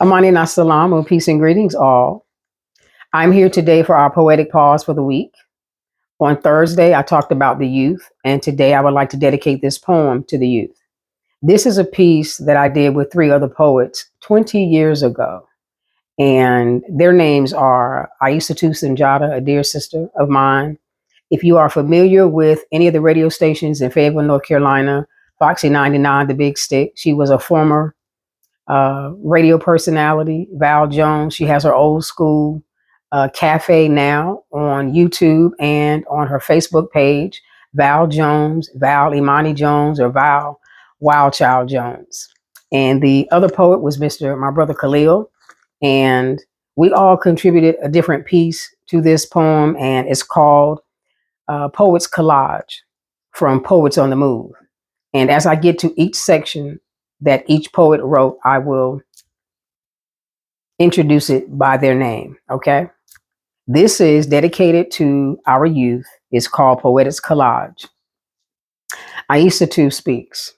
Amani and Salamu, peace and greetings all. I'm here today for our poetic pause for the week. On Thursday, I talked about the youth, and today I would like to dedicate this poem to the youth. This is a piece that I did with three other poets 20 years ago, and their names are Aissatou, Sunjata, a dear sister of mine. If you are familiar with any of the radio stations in Fayetteville, North Carolina, Foxy 99, The Big Stick, she was a former radio personality, Val Jones. She has her old school cafe now on YouTube and on her Facebook page, Val Jones, Val Imani Jones, or Val Wild Child Jones. And the other poet was my brother Khalil. And we all contributed a different piece to this poem, and it's called Poet's Collage from Poets on the Move. And as I get to each section that each poet wrote, I will introduce it by their name, okay? This is dedicated to our youth. It's called Poetic Collage. Aissatou speaks.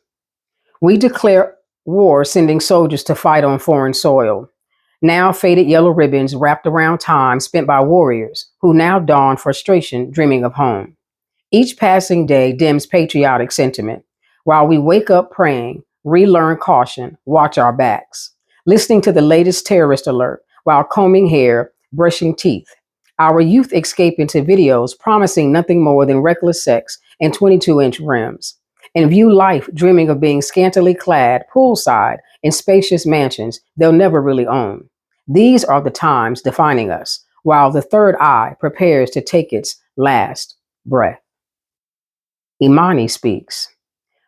We declare war, sending soldiers to fight on foreign soil. Now faded yellow ribbons wrapped around time spent by warriors who now dawn frustration, dreaming of home. Each passing day dims patriotic sentiment, while we wake up praying, relearn caution, watch our backs, listening to the latest terrorist alert while combing hair, brushing teeth. Our youth escape into videos promising nothing more than reckless sex and 22-inch rims, and view life dreaming of being scantily clad poolside in spacious mansions they'll never really own. These are the times defining us, while the third eye prepares to take its last breath. Imani speaks.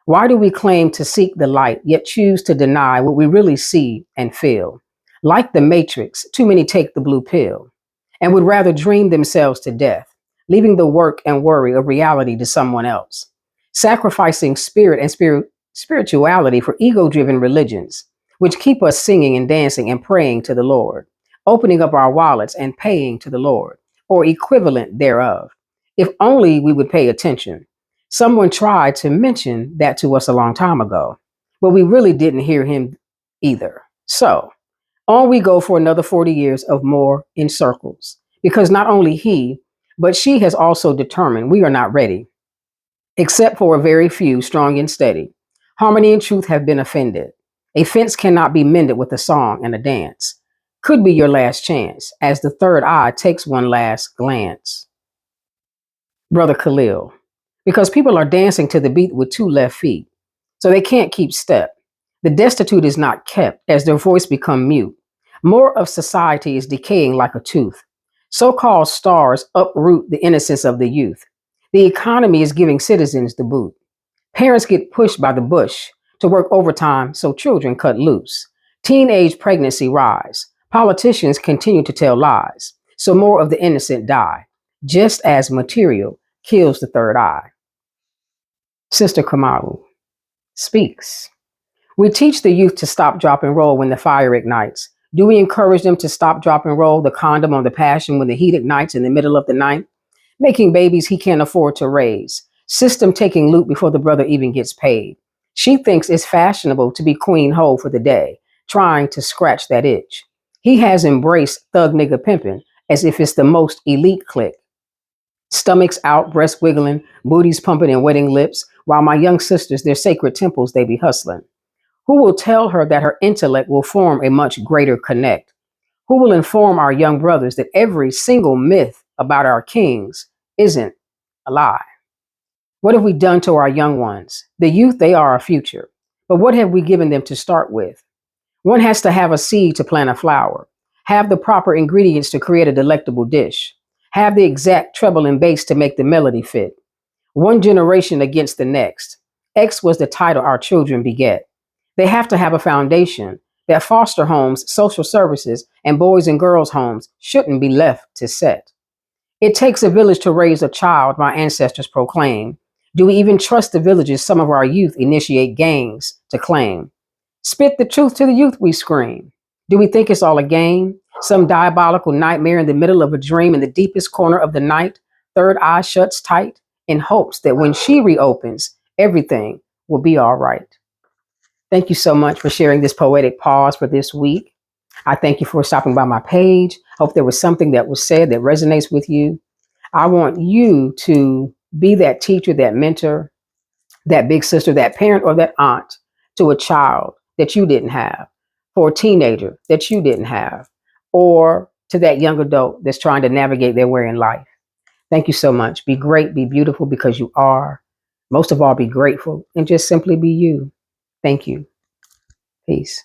Why do we claim to seek the light, yet choose to deny what we really see and feel? Like the Matrix, too many take the blue pill and would rather dream themselves to death, leaving the work and worry of reality to someone else, sacrificing spirit and spirituality for ego-driven religions, which keep us singing and dancing and praying to the Lord, opening up our wallets and paying to the Lord, or equivalent thereof. If only we would pay attention. Someone tried to mention that to us a long time ago, but we really didn't hear him either. So on we go for another 40 years of more in circles, because not only he, but she has also determined we are not ready, except for a very few strong and steady. Harmony and truth have been offended. A fence cannot be mended with a song and a dance. Could be your last chance, as the third eye takes one last glance. Brother Khalil, because people are dancing to the beat with two left feet, so they can't keep step. The destitute is not kept as their voice become mute. More of society is decaying like a tooth. So-called stars uproot the innocence of the youth. The economy is giving citizens the boot. Parents get pushed by the bush to work overtime so children cut loose. Teenage pregnancy rise. Politicians continue to tell lies, so more of the innocent die, just as material kills the third eye. Sister Kamaru speaks. We teach the youth to stop, drop, and roll when the fire ignites. Do we encourage them to stop, drop, and roll the condom on the passion when the heat ignites in the middle of the night? Making babies he can't afford to raise. System taking loot before the brother even gets paid. She thinks it's fashionable to be queen hoe for the day, trying to scratch that itch. He has embraced thug nigga pimping as if it's the most elite clique. Stomachs out, breasts wiggling, booties pumping and wetting lips, while my young sisters, their sacred temples, they be hustling. Who will tell her that her intellect will form a much greater connect? Who will inform our young brothers that every single myth about our kings isn't a lie? What have we done to our young ones? The youth, they are our future. But what have we given them to start with? One has to have a seed to plant a flower, have the proper ingredients to create a delectable dish, have the exact treble and bass to make the melody fit. One generation against the next. X was the title our children beget. They have to have a foundation that foster homes, social services, and boys and girls homes shouldn't be left to set. It takes a village to raise a child, my ancestors proclaim. Do we even trust the villages some of our youth initiate gangs to claim? Spit the truth to the youth, we scream. Do we think it's all a game? Some diabolical nightmare in the middle of a dream in the deepest corner of the night, third eye shuts tight in hopes that when she reopens, everything will be all right. Thank you so much for sharing this poetic pause for this week. I thank you for stopping by my page. Hope there was something that was said that resonates with you. I want you to be that teacher, that mentor, that big sister, that parent, or that aunt to a child that you didn't have, for a teenager that you didn't have, or to that young adult that's trying to navigate their way in life. Thank you so much. Be great, be beautiful because you are. Most of all, be grateful and just simply be you. Thank you. Peace.